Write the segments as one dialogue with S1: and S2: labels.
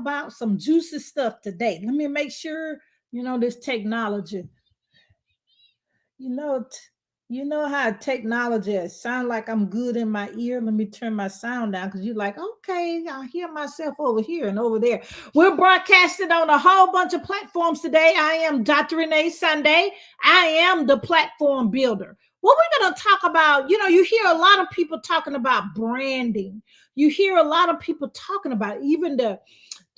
S1: about some juicy stuff today. Let me make sure, this technology. You know, you know how technology sound like I'm good in my ear. Let me turn my sound down because you're like, okay, I hear myself over here and over there. We're broadcasting on a whole bunch of platforms today. I am Dr. Renee Sunday. I am the platform builder. What we're going to talk about, you hear a lot of people talking about branding. You hear a lot of people talking about even the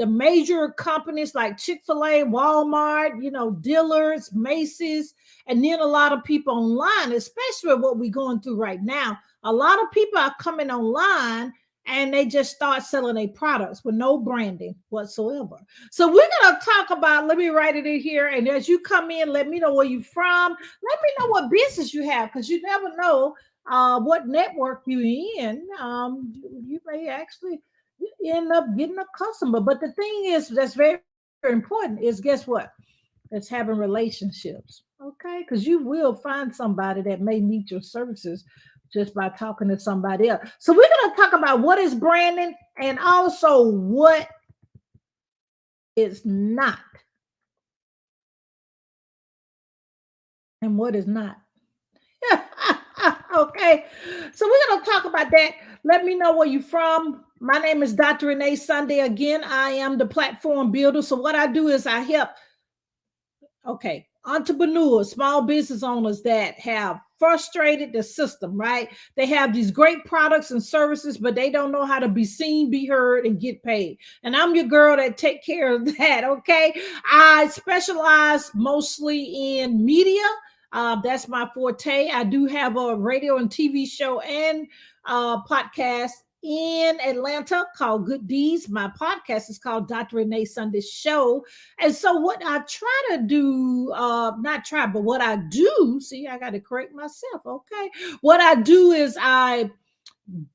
S1: major companies like Chick-fil-A, Walmart, Dillard's, Macy's, and then a lot of people online, especially what we're going through right now. A lot of people are coming online and they just start selling their products with no branding whatsoever. So we're going to talk about, let me write it in here. And as you come in, let me know where you're from. Let me know what business you have, because you never know what network you're in. You may actually end up getting a customer. But the thing is, that's very, very important is, guess what? It's having relationships. Okay. Because you will find somebody that may need your services just by talking to somebody else. So we're going to talk about what is branding and also what is not. And what is not. Okay. So we're going to talk about that. Let me know where you're from. My name is Dr. Renee Sunday. Again, I am the platform builder. So what I do is I help, entrepreneurs, small business owners that have frustrated the system, right? They have these great products and services, but they don't know how to be seen, be heard, and get paid. And I'm your girl that take care of that, okay? I specialize mostly in media. That's my forte. I do have a radio and TV show and podcast in Atlanta called Good Deeds. My podcast is called Dr. Renee Sunday Show. And so what I try to do, but what I do, see, I got to correct myself, okay? What I do is I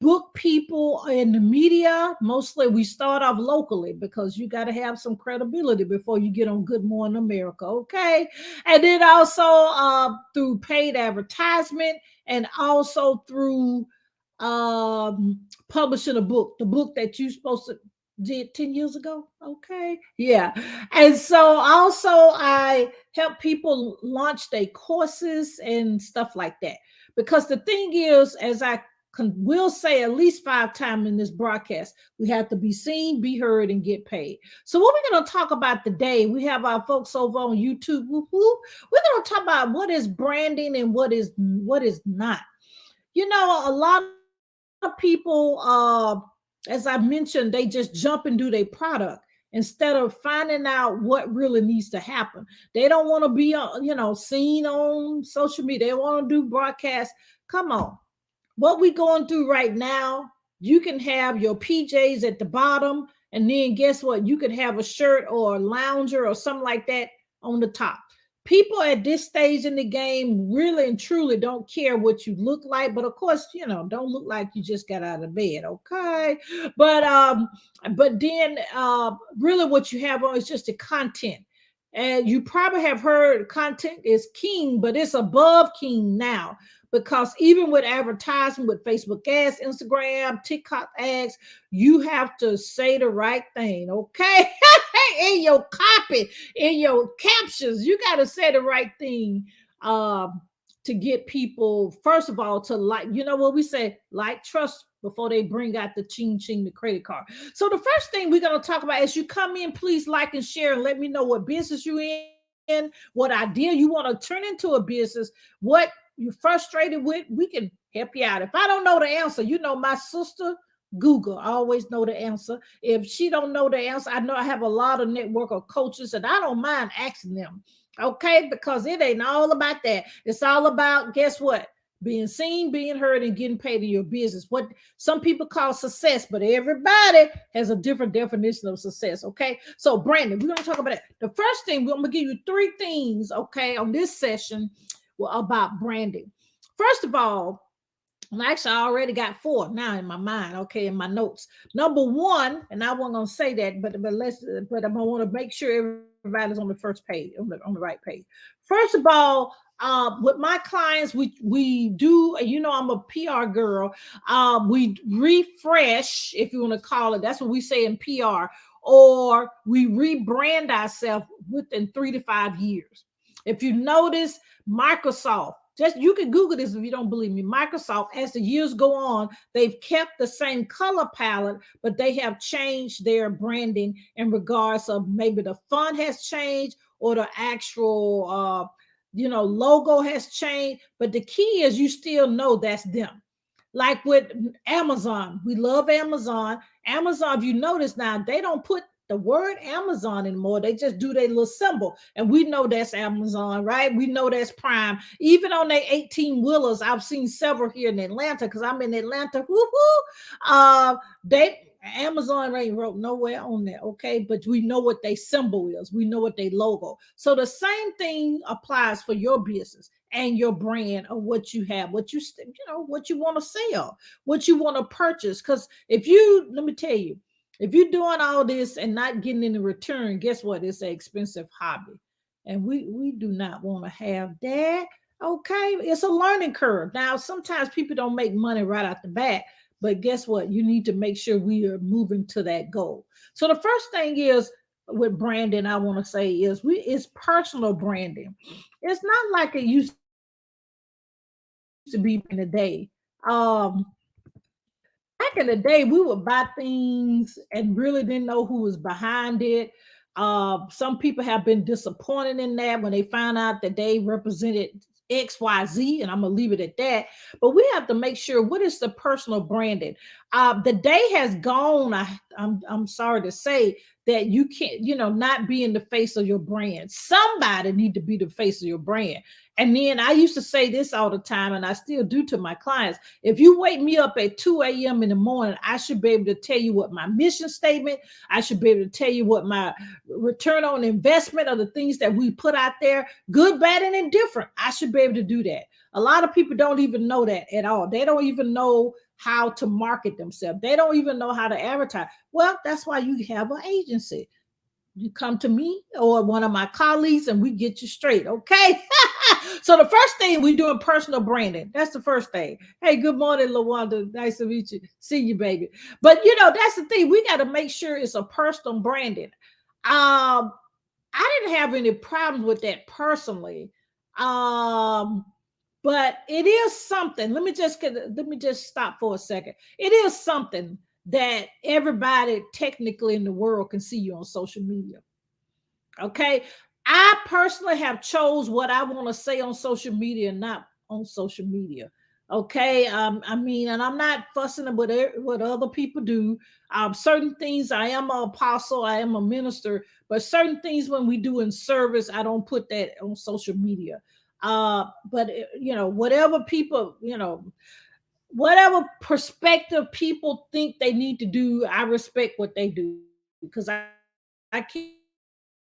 S1: book people in the media. Mostly we start off locally because you got to have some credibility before you get on Good Morning America, okay? And then also through paid advertisement and also through publishing a book, the book that you supposed to did 10 years ago. Okay. Yeah. And so also I help people launch their courses and stuff like that. Because the thing is, as I will say at least 5 times in this broadcast, we have to be seen, be heard, and get paid. So what we're going to talk about today, we have our folks over on YouTube. We're going to talk about what is branding and what is not. A lot of people, as I mentioned, they just jump and do their product instead of finding out what really needs to happen. They don't want to be, seen on social media. They want to do broadcasts. Come on. What we going through right now, you can have your PJs at the bottom, and then guess what? You could have a shirt or a lounger or something like that on the top. People at this stage in the game really and truly don't care what you look like, but of course, don't look like you just got out of bed, okay? But then really what you have on is just the content. And you probably have heard content is king, but it's above king now. Because even with advertising, with Facebook ads, Instagram, TikTok ads, you have to say the right thing, okay? In your copy, in your captions, you got to say the right thing to get people, first of all, to like, what we say, like, trust before they bring out the ching, the credit card. So the first thing we're going to talk about, as you come in, please like and share and let me know what business you're in, what idea you want to turn into a business, what you're frustrated with. We can help you out. If I don't know the answer, my sister, Google, I always know the answer. If she don't know the answer, I know I have a lot of network of coaches and I don't mind asking them. Okay. Because it ain't all about that. It's all about, guess what? Being seen, being heard, and getting paid in your business. What some people call success, but everybody has a different definition of success. Okay. So Brandon, we're going to talk about it. The first thing, I'm going to give you 3 things, okay, on this session about branding. First of all, and actually I already got 4 now in my mind, okay, in my notes. Number 1, and I wasn't going to say that, but I want to make sure everybody's on the first page, on the right page. First of all, with my clients, we do, I'm a PR girl. We refresh, if you want to call it. That's what we say in PR. or we rebrand ourselves within 3 to 5 years. If you notice, Microsoft, just you can Google this if you don't believe me. Microsoft, as the years go on, they've kept the same color palette, but they have changed their branding in regards of maybe the font has changed or the actual logo has changed. But the key is you still know that's them. Like with Amazon, we love Amazon. Amazon, if you notice now, they don't put the word Amazon anymore. They just do their little symbol. And we know that's Amazon, right? We know that's Prime. Even on their 18 wheelers, I've seen several here in Atlanta because I'm in Atlanta. Woo-hoo. They Amazon ain't wrote nowhere on there, okay? But we know what their symbol is. We know what their logo. So the same thing applies for your business and your brand or what you have, what what you want to sell, what you want to purchase. Because let me tell you, if you're doing all this and not getting any return, guess what? It's an expensive hobby. And we do not want to have that. Okay. It's a learning curve. Now, sometimes people don't make money right out the bat, but guess what? You need to make sure we are moving to that goal. So the first thing is with branding, I want to say is it's personal branding. It's not like it used to be in the day. Um, Back in the day, we would buy things and really didn't know who was behind it. Some people have been disappointed in that when they found out that they represented XYZ, and I'm gonna leave it at that. But we have to make sure what is the personal branding. The day has gone. I'm sorry to say that you can't, not be in the face of your brand. Somebody need to be the face of your brand. And then I used to say this all the time, and I still do to my clients. If you wake me up at 2 a.m. in the morning, I should be able to tell you what my mission statement, I should be able to tell you what my return on investment of the things that we put out there, good, bad, and indifferent. I should be able to do that. A lot of people don't even know that at all. They don't even know how to market themselves. They don't even know how to advertise. Well, that's why you have an agency. You come to me or one of my colleagues and we get you straight. Okay. So the first thing we doing personal branding. That's the first thing. Hey, good morning, LaWanda. Nice to meet you. See you, baby. But that's the thing. We got to make sure it's a personal branding. I didn't have any problems with that personally. But it is something. Let me just stop for a second. It is something that everybody technically in the world can see you on social media. Okay. I personally have chose what I want to say on social media and not on social media. Okay. And I'm not fussing with what other people do. Certain things, I am an apostle, I am a minister, but certain things when we do in service, I don't put that on social media. But whatever people, whatever perspective people think they need to do, I respect what they do because I can't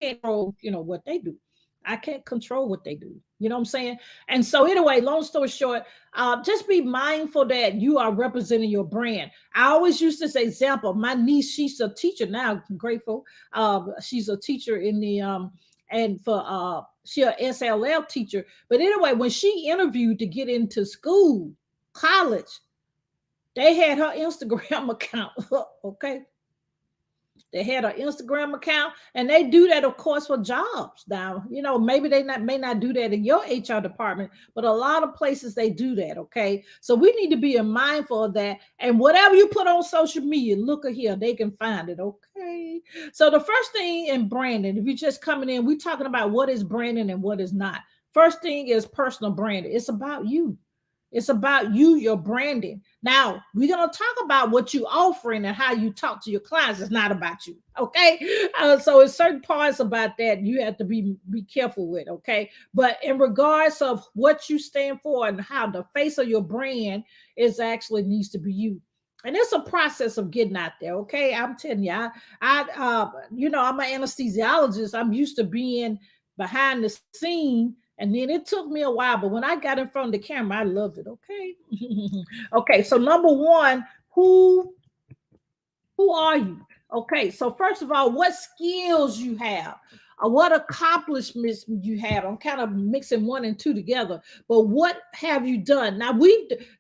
S1: control, what they do. I can't control what they do. You know what I'm saying? And so, anyway, long story short, just be mindful that you are representing your brand. I always use this example. My niece, she's a teacher now. I'm grateful. She's a teacher in the and for she a SLL teacher. But anyway, when she interviewed to get into school, college, they had her Instagram account. Okay. They had an Instagram account, and they do that, of course, for jobs. Now, maybe they may not do that in your HR department, but a lot of places they do that. Okay, so we need to be mindful of that. And whatever you put on social media, look at here, they can find it. Okay, so the first thing in branding, if you're just coming in, we're talking about what is branding and what is not. First thing is personal branding. It's about you. It's about you, your branding. Now, we're going to talk about what you're offering and how you talk to your clients. It's not about you. Okay. So in certain parts about that, you have to be careful with. Okay. But in regards of what you stand for and how the face of your brand is actually needs to be you. And it's a process of getting out there. Okay. I'm telling you, I'm an anesthesiologist. I'm used to being behind the scene. And then it took me a while, but when I got in front of the camera, I loved it. Okay. Okay. So number one, who are you? Okay. So first of all, what skills you have, or what accomplishments you have. I'm kind of mixing one and two together, but what have you done? Now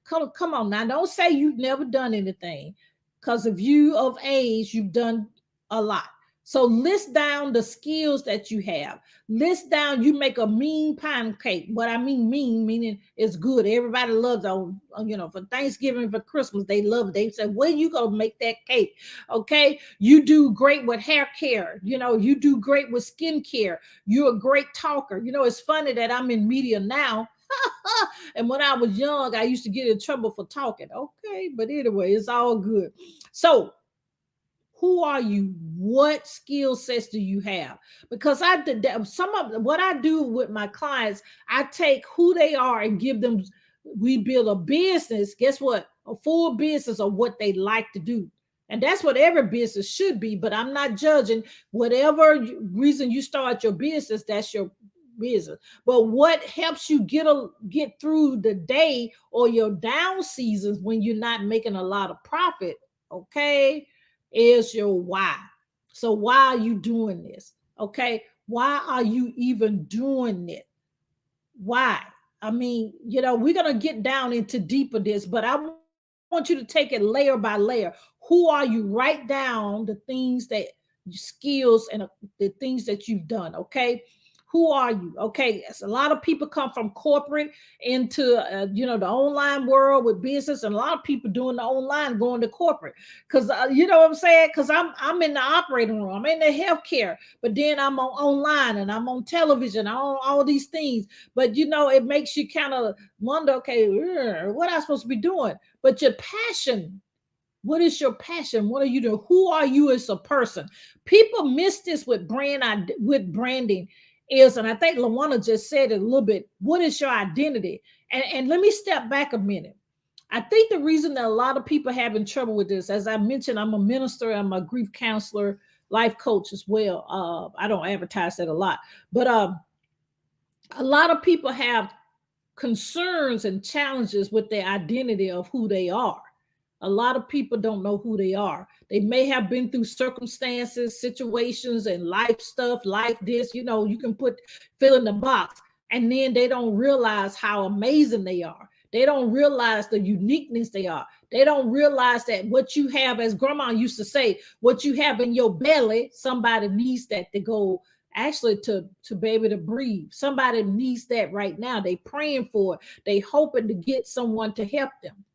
S1: come on now. Don't say you've never done anything, because if you of age, you've done a lot. So list down the skills that you have. List down, you make a mean pound cake. What I mean mean, meaning it's good. Everybody loves for Thanksgiving, for Christmas, they love it. They say, where you gonna make that cake? Okay. You do great with hair care. You do great with skin care. You're a great talker. It's funny that I'm in media now. And when I was young, I used to get in trouble for talking. Okay. But anyway, it's all good. So who are you? What skill sets do you have? Because I did that. Some of what I do with my clients, I take who they are and give them. We build a business. Guess what? A full business of what they like to do, and that's what every business should be. But I'm not judging. Whatever reason you start your business, that's your business. But what helps you get through the day or your down seasons when you're not making a lot of profit? Okay, is your why. So why are you doing this? Okay. Why are you even doing it? Why? I mean, we're going to get down into deeper this, but I want you to take it layer by layer. Who are you? Write down the things that skills and the things that you've done. Okay. Who are you? Okay. Yes, a lot of people come from corporate into, the online world with business, and a lot of people doing the online going to corporate. Cause you know what I'm saying? Cause I'm in the operating room. I'm in the healthcare, but then I'm online and I'm on television, on all these things. But it makes you kind of wonder, okay, what I supposed to be doing? But your passion, what is your passion? What are you doing? Who are you as a person? People miss this with branding is, and I think Lawana just said it a little bit. What is your identity? And let me step back a minute. I think the reason that a lot of people have in trouble with this, as I mentioned, I'm a minister, I'm a grief counselor, life coach as well. I don't advertise that a lot, but a lot of people have concerns and challenges with their identity of who they are. A lot of people don't know who they are. They may have been through circumstances, situations, and life stuff, life this, you can fill in the box. And then they don't realize how amazing they are. They don't realize the uniqueness they are. They don't realize that what you have, as grandma used to say, what you have in your belly, somebody needs that to go actually to be able to breathe. Somebody needs that right now. They praying for it. They hoping to get someone to help them.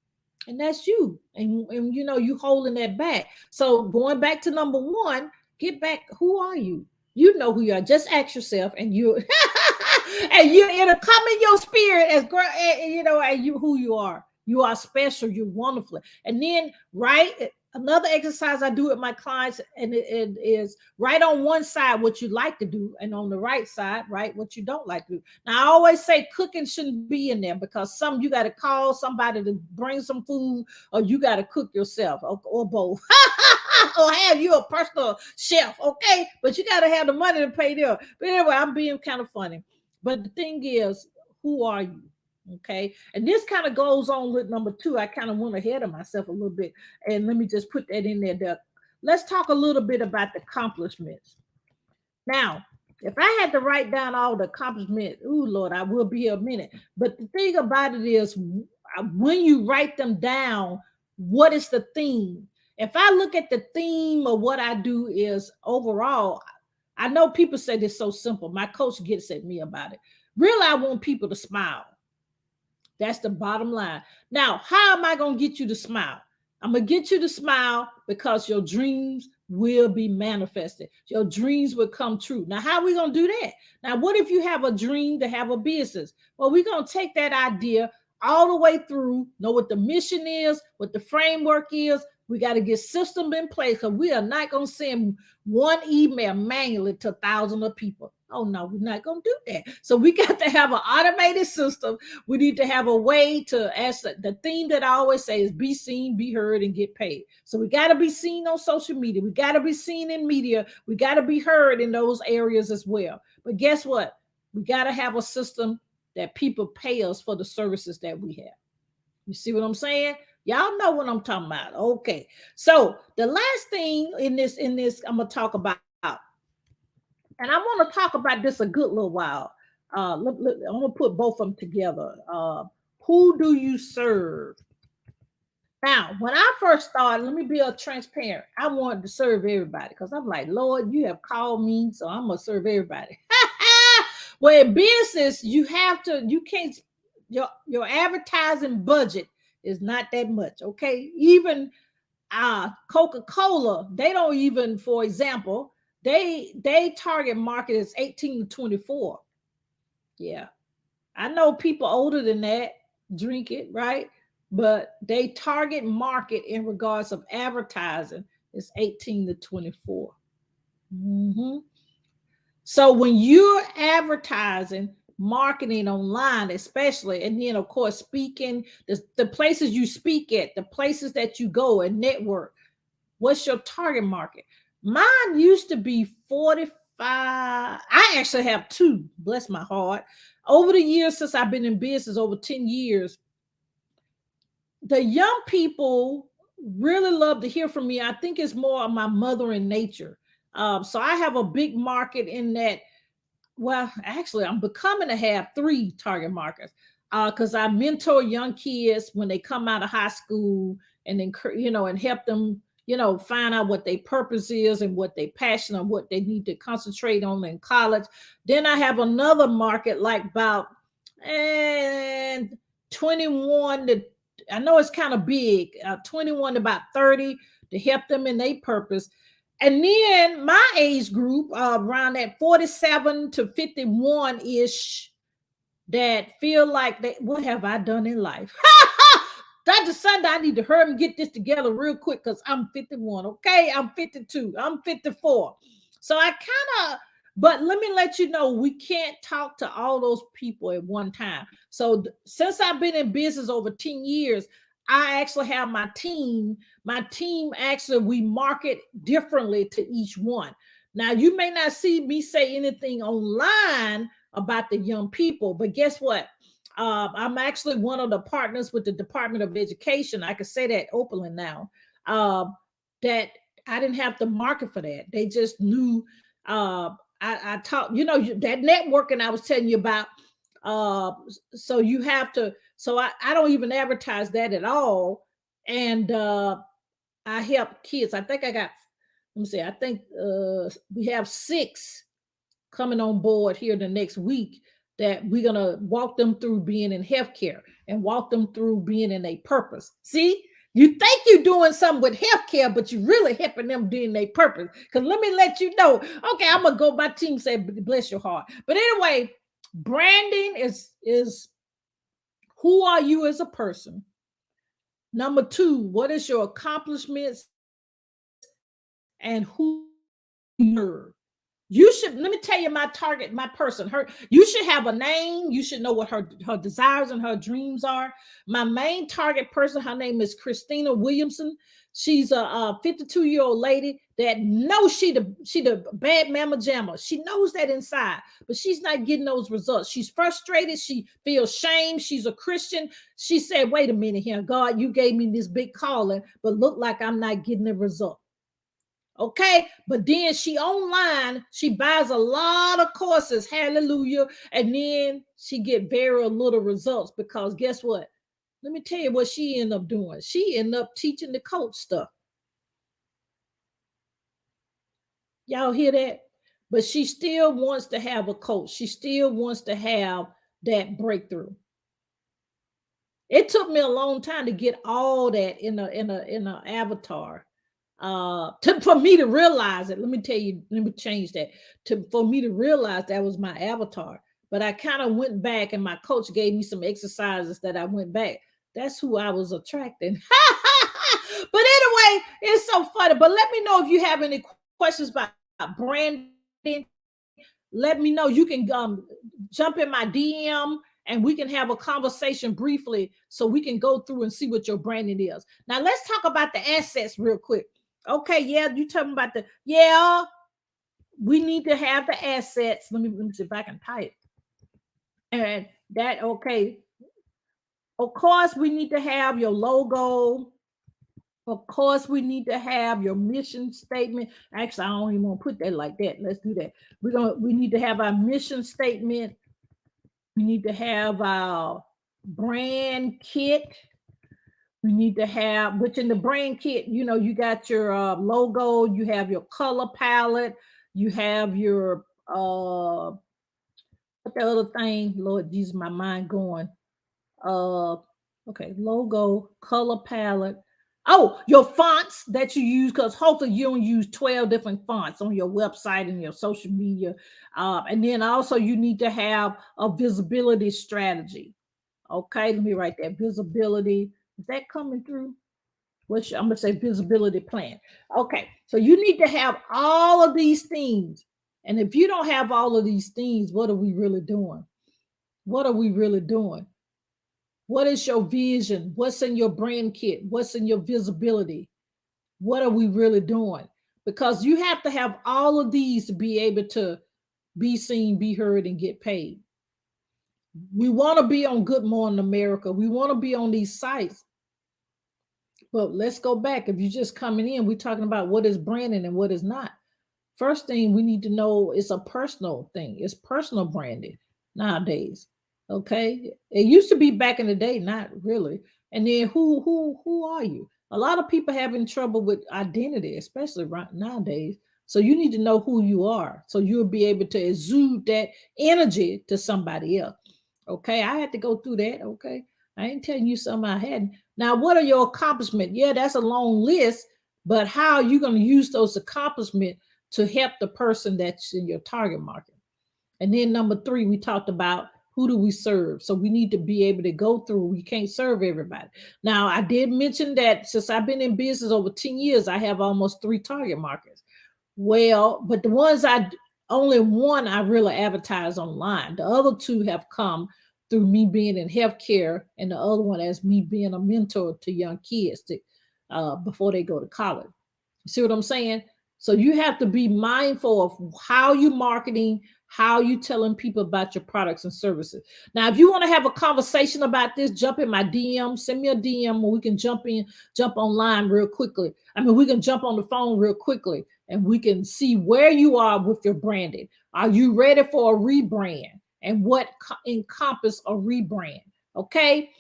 S1: And that's you. And you holding that back. So going back to number one, get back. Who are you? You know who you are. Just ask yourself, and you and it'll come in your spirit and you who you are. You are special. You're wonderful. And then another exercise I do with my clients, and it is write on one side what you like to do, and on the right side, write what you don't like to do. Now, I always say cooking shouldn't be in there, because you got to call somebody to bring some food, or you got to cook yourself, or both. Or have you a personal chef, okay? But you got to have the money to pay them. But anyway, I'm being kind of funny. But the thing is, who are you? Okay. And this kind of goes on with number two. I kind of went ahead of myself a little bit. And let me just put that in there. Let's talk a little bit about the accomplishments. Now, if I had to write down all the accomplishments, ooh, Lord, I will be a minute. But the thing about it is, when you write them down, what is the theme? If I look at the theme of what I do is overall, I know people say this so simple. My coach gets at me about it. Really, I want people to smile. That's the bottom line. Now, how am I going to get you to smile? I'm going to get you to smile because your dreams will be manifested. Your dreams will come true. Now, how are we going to do that? Now, what if you have a dream to have a business? Well, we're going to take that idea all the way through, know what the mission is, what the framework is. We got to get systems in place, because we are not going to send one email manually to thousands of people. Oh, no, we're not going to do that. So we got to have an automated system. We need to have a way to ask. The theme that I always say is be seen, be heard, and get paid. So we got to be seen on social media. We got to be seen in media. We got to be heard in those areas as well. But guess what? We got to have a system that people pay us for the services that we have. You see what I'm saying? Y'all know what I'm talking about. Okay. So the last thing in this, I'm going to talk about, and I want to talk about this a good little while. I'm going to put both of them together. Who do you serve? Now, when I first started, let me be a transparent. I wanted to serve everybody because I'm like, Lord, you have called me, so I'm gonna serve everybody. Well, in business, you can't your advertising budget is not that much. Okay. Even Coca-Cola, they don't even, for example, they target market is 18 to 24. Yeah. I know people older than that drink it, right? But they target market in regards of advertising is 18 to 24. Mhm. So when you're advertising, marketing online, especially, and then of course speaking, the places you speak at, the places that you go and network, what's your target market? Mine used to be 45. I actually have two, bless my heart. Over the years since I've been in business, over 10 years, the young people really love to hear from me. I think it's more of my mother in nature. So I have a big market in that. Well, actually, I'm becoming to have three target markets because I mentor young kids when they come out of high school and then, and help them, find out what their purpose is and what they passion or what they need to concentrate on in college. Then I have another market like about and 21 to, I know it's kind of big, 21 to about 30 to help them in their purpose. And then my age group, around that 47 to 51 ish, that feel like what have I done in life? Dr. Sunday, I need to hurry and get this together real quick because I'm 51. Okay, I'm 52. I'm 54. So I kind of, but let me let you know, we can't talk to all those people at one time. So since I've been in business over 10 years, I actually have my team. My team actually, we market differently to each one. Now, you may not see me say anything online about the young people, but guess what? I'm actually one of the partners with the Department of Education. I can say that openly now. That I didn't have to market for that. They just knew. I taught, that networking I was telling you about. Uh, so you have to. So I don't even advertise that at all. And I help kids. I think I got. Let me see. I think we have 6 coming on board here the next week that we're going to walk them through being in healthcare and walk them through being in a purpose. See, you think you're doing something with healthcare, but you're really helping them doing their purpose. Because let me let you know, okay, I'm going to go, my team say, bless your heart. But anyway, branding is who are you as a person? Number 2, what is your accomplishments and who you You should, let me tell you, my target, my person, her, you should have a name. You should know what her desires and her dreams are. My main target person, her name is Christina Williamson. She's a 52-year-old lady that knows she the bad mama jamma. She knows that inside, but she's not getting those results. She's frustrated. She feels shame. She's a Christian. She said, wait a minute here, God, you gave me this big calling, but look like I'm not getting the result. Okay, but then she online, she buys a lot of courses, hallelujah, and then she get very little results because guess what? Let me tell you what she ended up doing. She ended up teaching the coach stuff. Y'all hear that? But she still wants to have a coach. She still wants to have that breakthrough. It took me a long time to get all that in a avatar. For me to realize it, let me tell you, let me change that for me to realize that was my avatar. But I kind of went back and my coach gave me some exercises that I went back. That's who I was attracting. But anyway, it's so funny. But let me know if you have any questions about branding. Let me know. You can jump in my DM and we can have a conversation briefly so we can go through and see what your branding is. Now, let's talk about the assets real quick. Okay, yeah, you talking about we need to have the assets. Let me see if I can type. And that, okay. Of course, we need to have your logo. Of course, we need to have your mission statement. Actually, I don't even want to put that like that. Let's do that. We need to have our mission statement. We need to have our brand kit. You need to have, which in the brand kit, you got your logo, you have your color palette, you have your what the other thing, Lord Jesus, my mind going. Uh okay, logo, color palette. Oh, your fonts that you use, because hopefully you don't use 12 different fonts on your website and your social media. And then also you need to have a visibility strategy. Okay, let me write that visibility. Is that coming through? I'm gonna say visibility plan. Okay, so you need to have all of these things. And if you don't have all of these things, what are we really doing? What are we really doing? What is your vision? What's in your brand kit? What's in your visibility? What are we really doing? Because you have to have all of these to be able to be seen, be heard, and get paid. We want to be on Good Morning America. We want to be on these sites. But let's go back. If you're just coming in, we're talking about what is branding and what is not. First thing we need to know is a personal thing. It's personal branding nowadays. Okay. It used to be back in the day, not really. And then who are you? A lot of people having trouble with identity, especially right nowadays. So you need to know who you are. So you'll be able to exude that energy to somebody else. Okay. I had to go through that. Okay. I ain't telling you something I hadn't. Now, what are your accomplishments? Yeah, that's a long list, but how are you going to use those accomplishments to help the person that's in your target market? And then number 3, we talked about who do we serve. So we need to be able to go through. We can't serve everybody. Now, I did mention that since I've been in business over 10 years, I have almost 3 target markets. Well, but the ones only one I really advertise online. The other 2 have come through me being in healthcare, and the other one as me being a mentor to young kids before they go to college. See what I'm saying? So you have to be mindful of how you marketing, how you telling people about your products and services. Now, if you want to have a conversation about this, jump in my DM, send me a DM, or we can jump online real quickly. I mean, we can jump on the phone real quickly, and we can see where you are with your branding. Are you ready for a rebrand? And what encompass a rebrand? Okay.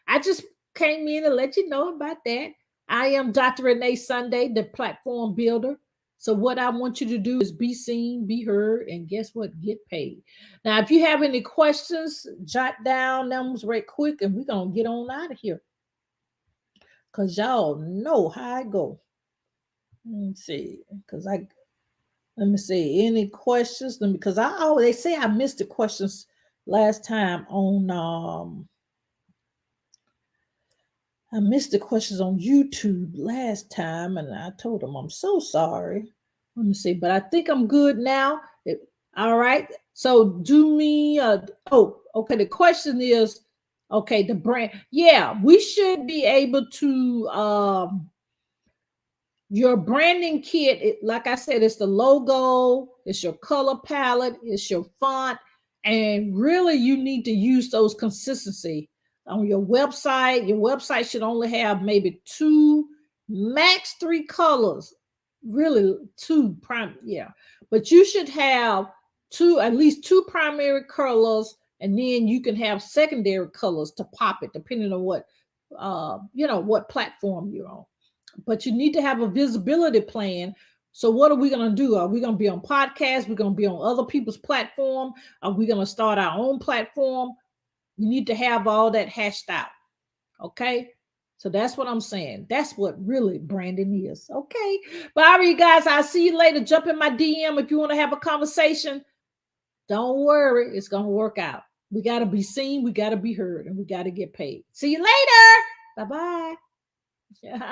S1: I just came in to let you know about that. I am Dr. Renee Sunday, the platform builder. So what I want you to do is be seen, be heard, and guess what? Get paid. Now, if you have any questions, jot down numbers right quick, and we're going to get on out of here. Because y'all know how I go. Let me see. Let me see. Any questions? Because they say I missed the questions last time on I missed the questions on YouTube last time, and I told them I'm so sorry. Let me see, but I think I'm good now. All right. So do me. Okay. The question is, okay, the brand. Yeah, we should be able to. Your branding kit, like I said, it's the logo, it's your color palette, it's your font, and really you need to use those consistency on your website. Your website should only have maybe 2, max 3 colors. Really 2 yeah. But you should have at least 2 primary colors, and then you can have secondary colors to pop it, depending on what platform you're on. But you need to have a visibility plan. So what are we going to do? Are we going to be on podcasts? We're going to be on other people's platform? Are we going to start our own platform? We need to have all that hashed out. Okay. So that's what I'm saying. That's what really branding is. Okay. But all right, guys, I'll see you later. Jump in my DM if you want to have a conversation. Don't worry. It's going to work out. We got to be seen. We got to be heard, and we got to get paid. See you later. Bye-bye. Yeah.